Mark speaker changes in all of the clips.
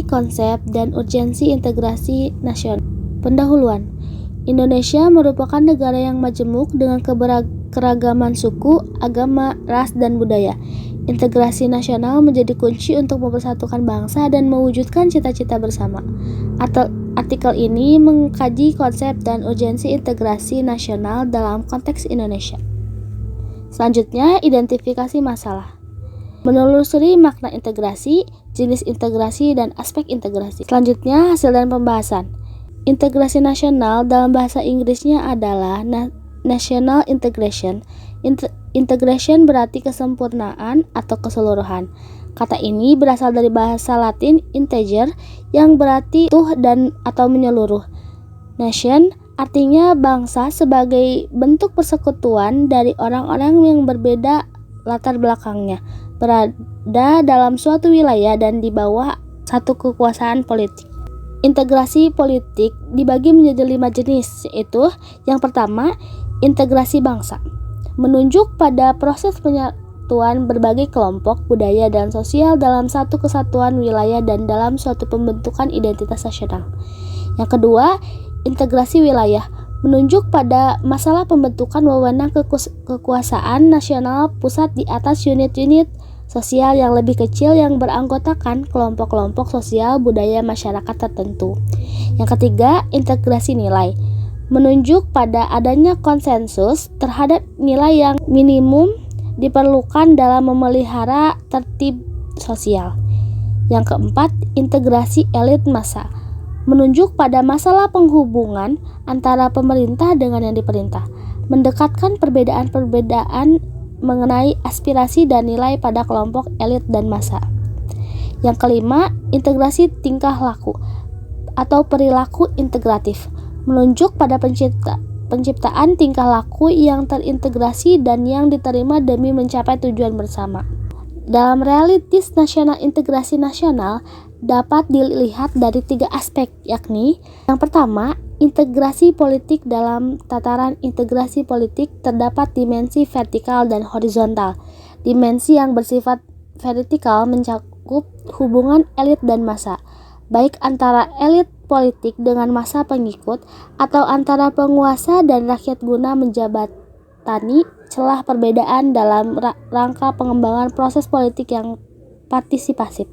Speaker 1: konsep dan urgensi integrasi nasional. Pendahuluan. Indonesia merupakan negara yang majemuk dengan keragaman suku, agama, ras, dan budaya. Integrasi nasional menjadi kunci untuk mempersatukan bangsa dan mewujudkan cita-cita bersama. Artikel ini mengkaji konsep dan urgensi integrasi nasional dalam konteks Indonesia. Selanjutnya, identifikasi masalah. Menelusuri makna integrasi, jenis integrasi, dan aspek integrasi. Selanjutnya, hasil dan pembahasan. Integrasi nasional dalam bahasa Inggrisnya adalah national integration. Integration berarti kesempurnaan atau keseluruhan. Kata ini berasal dari bahasa Latin integer yang berarti utuh dan atau menyeluruh. Nation artinya bangsa sebagai bentuk persekutuan dari orang-orang yang berbeda latar belakangnya, berada dalam suatu wilayah dan di bawah satu kekuasaan politik. Integrasi politik dibagi menjadi 5 jenis, yaitu yang pertama, integrasi bangsa. Menunjuk pada proses penyatuan berbagai kelompok, budaya, dan sosial dalam satu kesatuan wilayah dan dalam suatu pembentukan identitas nasional. Yang kedua, integrasi wilayah. Menunjuk pada masalah pembentukan wewenang kekuasaan nasional pusat di atas unit-unit sosial yang lebih kecil yang beranggotakan kelompok-kelompok sosial budaya masyarakat tertentu. Yang ketiga, integrasi nilai. Menunjuk pada adanya konsensus terhadap nilai yang minimum diperlukan dalam memelihara tertib sosial. Yang keempat, integrasi elit massa. Menunjuk pada masalah penghubungan antara pemerintah dengan yang diperintah, mendekatkan perbedaan-perbedaan mengenai aspirasi dan nilai pada kelompok elit dan massa. Yang kelima, integrasi tingkah laku atau perilaku integratif. Menunjuk pada penciptaan tingkah laku yang terintegrasi dan yang diterima demi mencapai tujuan bersama. Dalam realitis nasional, integrasi nasional dapat dilihat dari 3 aspek, yakni yang pertama, integrasi politik. Dalam tataran integrasi politik terdapat dimensi vertikal dan horizontal. Dimensi yang bersifat vertikal mencakup hubungan elit dan massa, baik antara elit politik dengan massa pengikut atau antara penguasa dan rakyat guna menjabatani celah perbedaan dalam rangka pengembangan proses politik yang partisipasif.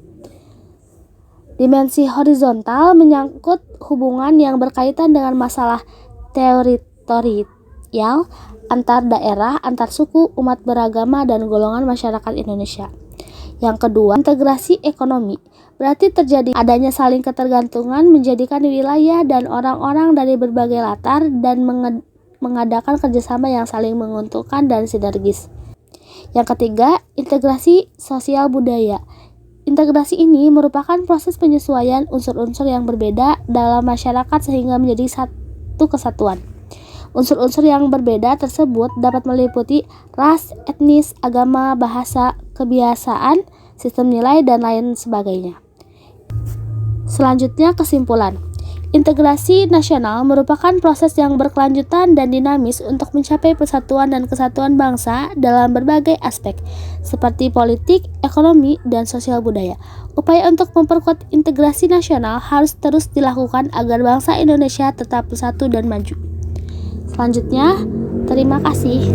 Speaker 1: Dimensi horizontal menyangkut hubungan yang berkaitan dengan masalah teritorial antar daerah, antar suku, umat beragama, dan golongan masyarakat Indonesia. Yang kedua, integrasi ekonomi. Berarti terjadi adanya saling ketergantungan menjadikan wilayah dan orang-orang dari berbagai latar dan mengadakan kerjasama yang saling menguntungkan dan sinergis. Yang ketiga, integrasi sosial budaya. Integrasi ini merupakan proses penyesuaian unsur-unsur yang berbeda dalam masyarakat sehingga menjadi satu kesatuan. Unsur-unsur yang berbeda tersebut dapat meliputi ras, etnis, agama, bahasa, kebiasaan, sistem nilai, dan lain sebagainya. Selanjutnya, kesimpulan. Integrasi nasional merupakan proses yang berkelanjutan dan dinamis untuk mencapai persatuan dan kesatuan bangsa dalam berbagai aspek, seperti politik, ekonomi, dan sosial budaya. Upaya untuk memperkuat integrasi nasional harus terus dilakukan agar bangsa Indonesia tetap bersatu dan maju. Selanjutnya, terima kasih.